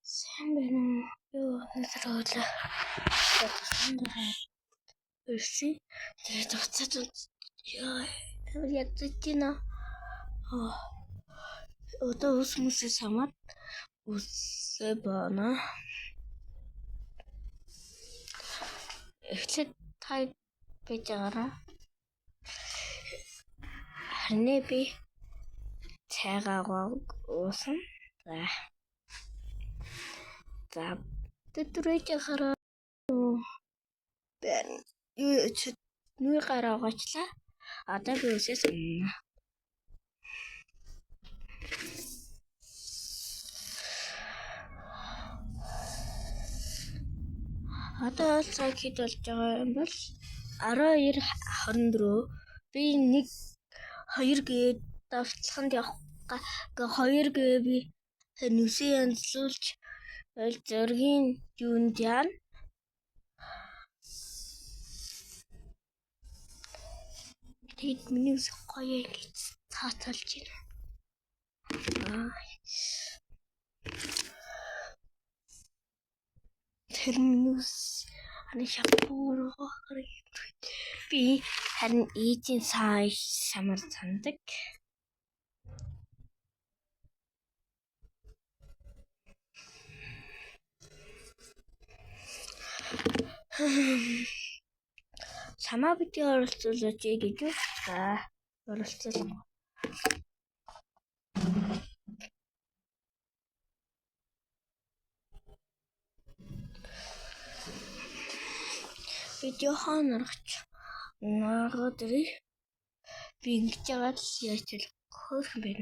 Сайн байна уу? Юу өнөөдөр өглөө ирсэн. Тэгээд уцаад яг зүтгийнэ. Одоо ус мөсөө самаад усээ бана. Эхлээд тай байж байгаараа. Харин би цайгаа уусан. За тэтрэж хараа. Бэн юу ч нүи гараа гочлаа. Одоо би үсээ сумна. Одоо цаг хэд болж байгаа юм бол 12:24. Би 2G давталханд явах 2G би нүсээ янзлуулж зургийн юунд яана. Тэгэд миний ус гоё ингэж цааталж байна. Тэрминус ани шампур би харин эзэн самар сандаг. Самаа бити оролцуулж гэж үү? За оролцуулах. Видео ханарч наагадри би ингэж яагаад яаж хөрх юм бэ?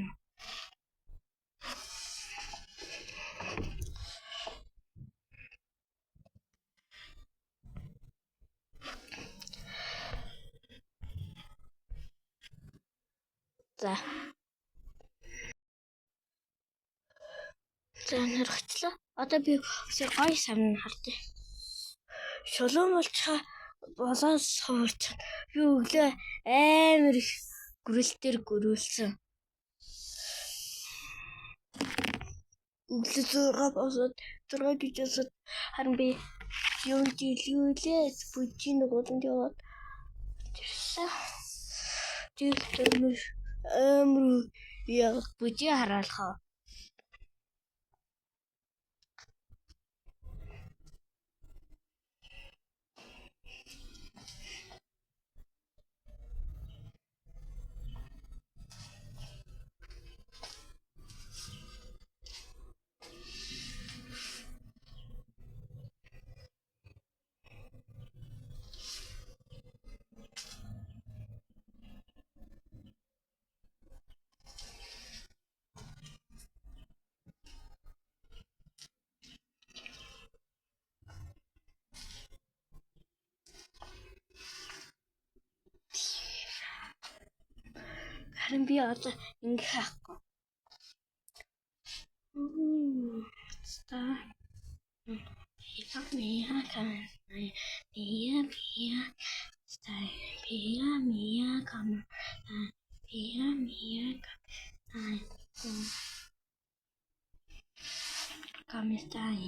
За наргачлаа. Одоо би гоё самна хартаа. Шулуун болчихоо болоо суурч би өглөө амар их гүрэлтээр гөрүүлсэн. Өглөө 6 босоод 6 гэж босоод харин би юунд жилгүүлээ бүжийн нугууланд яваад тэрсэн. Тэр амар яг бүжий хараалхаа. Харин би одоо ингэ хаахгүй. Come stai?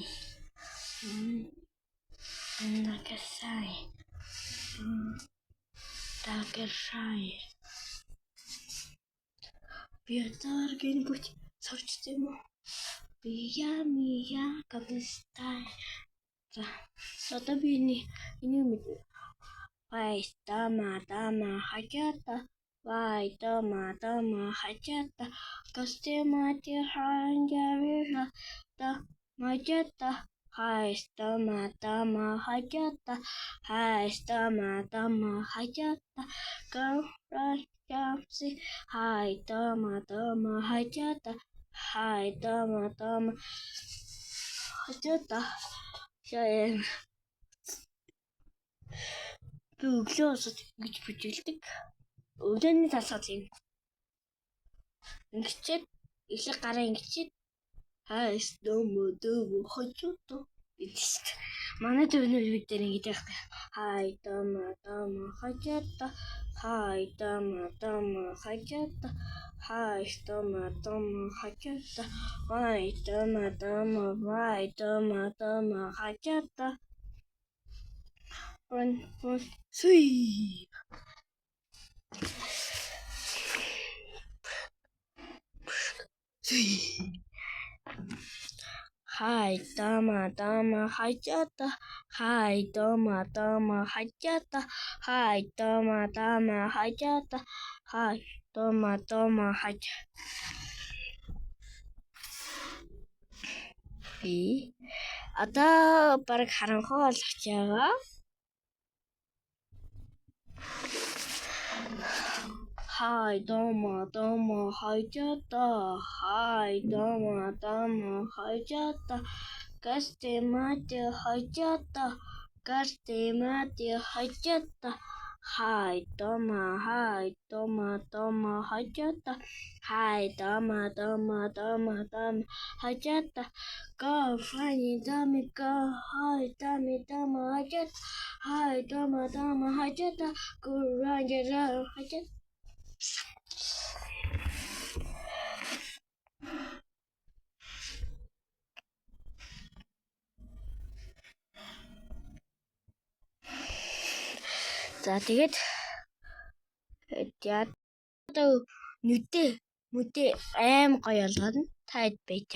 Che sai? Che sai? Би одоо гин бүч сурчсан юм уу? Мия камстай. За одоо би энийг мэд. Вай дама хажата. Вай дама хажата. Костемати ханжавиха да мажата. Хай дама хажата. Хай дама хажата. Jamsi, hi dama hajata, hi dama hajata. Шаа би өглөөс ингэж бүжгэлдэг. Өглөөний тасгал юм. Ингэчээд эхлэх гараа ингэчээд хайс дама хажата. манай төвний бид дээр ингэж яах. Хай дама хажаата. Хай дама хажаата. Хай дама хажаата. Хай дама хажаата. One, three. Хай дама хажаата. Хай дама хажаата. Хай дама хажаата. Хай дама хажаата. Би одоо баг харанхуй болгож байгаа. Хай дама хажаата. Хай дама хажаата. Гастемати хажаата. Гастемати хажаата. Хай дама хажаата. Хай дама хажаата. Go funny dummy go. High dummy hajat. High dama hajata. Go run hajat. За тэгээд яа одоо нүдэ аим гоё болгоно. Таад байж.